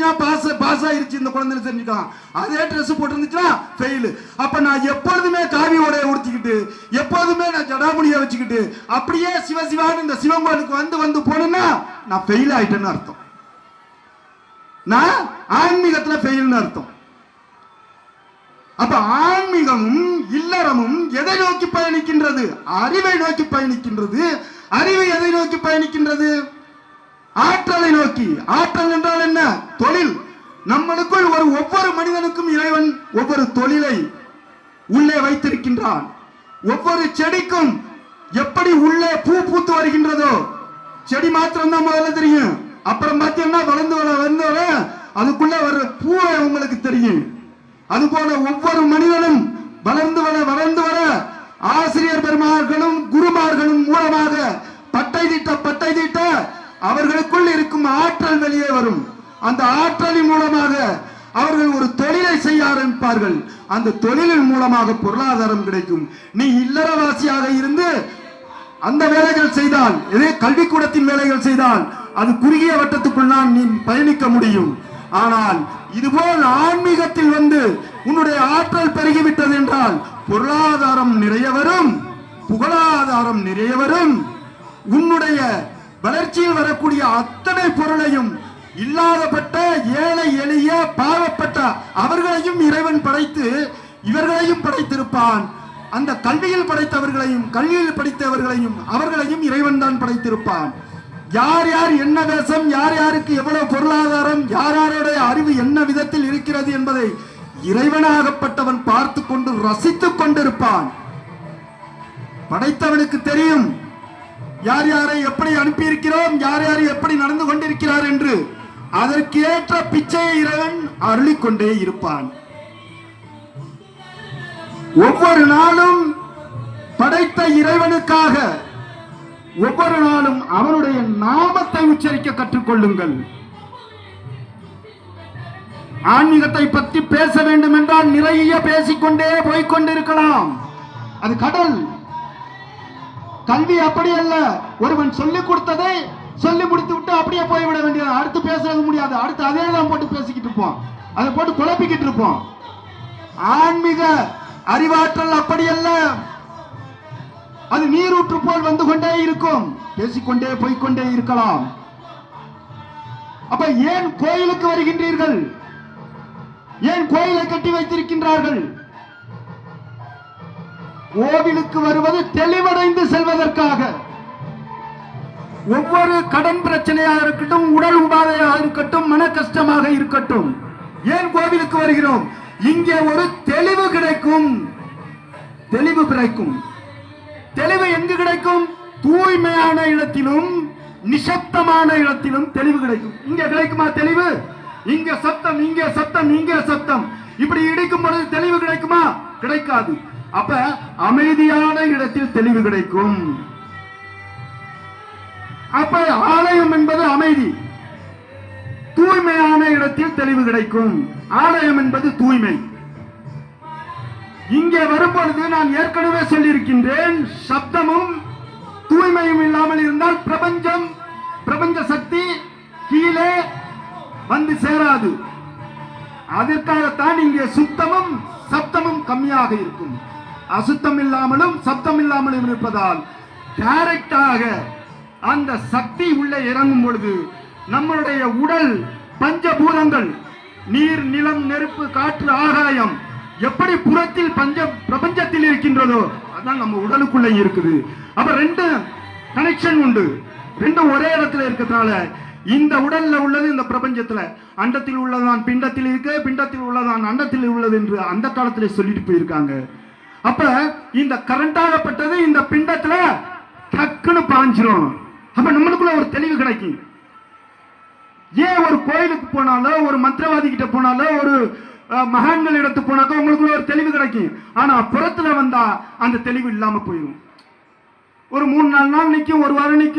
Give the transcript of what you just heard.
இருந்துச்சுன்னா பாஸ் ஆயிருச்சு இந்த குழந்தை தெரிஞ்சுக்கலாம். அதே ட்ரெஸ் போட்டு இருந்துச்சுன்னா ஃபெயில். அப்ப நான் எப்பொழுதுமே காவி உடைய உடுத்திக்கிட்டு எப்போதுமே நான் ஜடாமுடியை வச்சுக்கிட்டு அப்படியே சிவசிவான்னு இந்த சிவன் கோயிலுக்கு வந்து போனேன்னா நான் ஃபெயில் ஆயிட்டேன்னு அர்த்தம். நான் ஆன்மீகத்துல ஃபெயில்னு அர்த்தம். அப்ப ஆன்மீகமும் இல்லறமும் எதை நோக்கி பயணிக்கின்றது? அறிவை நோக்கி பயணிக்கின்றது. அறிவு எதை நோக்கி பயணிக்கின்றது? ஆற்றலை நோக்கி. ஆற்றல் என்றால் என்ன? தொழில். நம்மளுக்குள் ஒவ்வொரு மனிதனுக்கும் இறைவன் ஒவ்வொரு தொழிலை உள்ளே வைத்திருக்கின்றான். ஒவ்வொரு செடிக்கும் எப்படி உள்ளே பூ பூத்து வருகின்றதோ, செடி மாத்திரம் தான் முதல்ல தெரியும், அப்புறம் பார்த்தீங்கன்னா வளர்ந்து வர அதுக்குள்ள வர பூவை உங்களுக்கு தெரியும். அதுபோல ஒவ்வொரு மனிதனும் வளர்ந்து வர ஆசிரியர் பெருமார்களும் குருமார்களும் மூலமாக பட்டை தீட்ட அவர்களுக்குள் இருக்கும் ஆற்றல் வெளியே வரும். அந்த ஆற்றலின் மூலமாக அவர்கள் ஒரு தொழிலை செய்ய ஆரம்பிப்பார்கள். அந்த தொழிலின் மூலமாக பொருளாதாரம் கிடைக்கும். நீ இல்லறவாசியாக இருந்து அந்த வேலைகள் செய்தால், இதே கல்விக்கூடத்தின் வேலைகள் செய்தால் அது குறுகிய வட்டத்துக்குள் நான் நீ பயணிக்க முடியும். ஆனால் இதுபோல் ஆன்மீகத்தில் உன்னுடைய ஆற்றல் பெருகிவிட்டது என்றால் பொருளாதாரம் நிறைய வரும், புகழாதாரம் நிறைய வரும். உன்னுடைய வளர்ச்சியில் வரக்கூடிய அத்தனை பொருளையும் இல்லாதப்பட்ட ஏழை எளிய பாவப்பட்ட அவர்களையும் இறைவன் படைத்து இவர்களையும் படைத்திருப்பான். அந்த கல்வியில் படைத்தவர்களையும் கல்வியில் படித்தவர்களையும் அவர்களையும் இறைவன் தான் படைத்திருப்பான். யார் யார் என்ன வேஷம், யார் யாருக்கு எவ்வளவு பொருளாதாரம், யார் யாருடைய அறிவு என்ன விதத்தில் இருக்கிறது என்பதை இறைவனாகப்பட்டவன் பார்த்து கொண்டு ரசித்துக் கொண்டிருப்பான். படைத்தவனுக்கு தெரியும் யார் யாரை எப்படி அனுப்பியிருக்கிறோம், யார் யார் எப்படி நடந்து கொண்டிருக்கிறார் என்று. அதற்கேற்ற பிச்சையை இறைவன் அருளிக்கொண்டே இருப்பான். ஒவ்வொரு நாளும் படைத்த இறைவனுக்காக ஒவ்வொரு நாளும் அவனுடைய நாமத்தை உச்சரிக்க கற்றுக்கொள்ளுங்கள். ஆன்மீகத்தை பற்றி பேச வேண்டும் என்றால் நிறைய பேசிக்கொண்டே போய்கொண்டிருக்கலாம். அது கடல். கல்வி அப்படி அல்ல. ஒருவன் சொல்லிக் கொடுத்ததை சொல்லி முடித்து விட்டு அப்படியே போய்விட வேண்டியது. அடுத்து பேசுறது முடியாது. அடுத்து அதே தான் போட்டு பேசிக்கிட்டு இருப்போம், அதை போட்டு குழப்பிக்கிட்டு இருப்போம். ஆன்மீக அறிவாற்றல் அப்படி அல்ல. அது நீரூற்று போல் வந்து கொண்டே இருக்கும். பேசிக்கொண்டே போய்கொண்டே இருக்கலாம். அப்ப ஏன் கோயிலுக்கு வருகின்றீர்கள்? ஏன் கோயிலை கட்டி வைத்திருக்கின்றார்கள்? கோவிலுக்கு வருவது தெளிவடைந்து செல்வதற்காக. ஒவ்வொரு கடன் பிரச்சனையாக இருக்கட்டும், உடல் உபாதையாக இருக்கட்டும், மன கஷ்டமாக இருக்கட்டும், ஏன் கோவிலுக்கு வருகிறோம்? இங்கே ஒரு தெளிவு கிடைக்கும். தெளிவு கிடைக்கும். தெளிவு எங்கு கிடைக்கும்? தூய்மையான இடத்திலும் நிசப்தமான இடத்திலும் தெளிவு கிடைக்கும். இங்க கிடைக்குமா தெளிவு? இங்க சத்தம், இங்கே சத்தம், இங்கே சத்தம், இப்படி இடிக்கும் பொழுது தெளிவு கிடைக்குமா? கிடைக்காது. அப்ப அமைதியான இடத்தில் தெளிவு கிடைக்கும். அப்ப ஆலயம் என்பது அமைதி. தூய்மையான இடத்தில் தெளிவு கிடைக்கும். ஆலயம் என்பது தூய்மை. இங்கே வரும்பொழுது நான் ஏற்கனவே சொல்லியிருக்கின்றேன், சப்தமும் தூய்மையும் இல்லாமல் இருந்தால் பிரபஞ்ச சக்தி கீழே வந்து சேராது. அதற்காகத்தான் இங்கே சுத்தமும் சப்தமும் கம்மியாக இருக்கும். அசுத்தம் இல்லாமலும் சப்தம் இல்லாமலும் இருப்பதால் டைரக்டாக அந்த சக்தி உள்ளே இறங்கும் பொழுது நம்மளுடைய உடல் பஞ்சபூதங்கள், நீர், நிலம், நெருப்பு, காற்று, ஆகாயம் எப்படி புறத்தில் பிரபஞ்சத்தில் இருக்கின்றதோ அதான் நம்ம உடலுக்குள்ள இருக்குது. அப்ப ரெண்டு கனெக்ஷன் உண்டு. ரெண்டும் ஒரே இடத்துல இருக்கிறதுனால இந்த உடல்ல உள்ளது இந்த பிரபஞ்சத்துல, அண்டத்தில் உள்ளதான் பிண்டத்தில் இருக்கு, பிண்டத்தில் உள்ளதான் அண்டத்தில் உள்ளது என்று அந்த காலத்திலே சொல்லிட்டு போயிருக்காங்க. அப்ப இந்த கரண்டாகப்பட்டது இந்த பிண்டத்துல டக்குன்னு பாஞ்சிரும். அப்ப நம்மளுக்குள்ள ஒரு தெளிவு கிடைக்கும். ஏன் ஒரு கோயிலுக்கு போனாலோ, ஒரு மந்திரவாதி கிட்ட போனாலோ, ஒரு மகான்கள் இடத்து போனாக்கோ உங்களுக்குள்ள ஒரு தெளிவு கிடைக்கும். ஆனா புறத்துல வந்தா அந்த தெளிவு இல்லாம போயிடும். ஒரு 3-4 நாள் நிற்கும், ஒரு வாரம் நிற்கும்.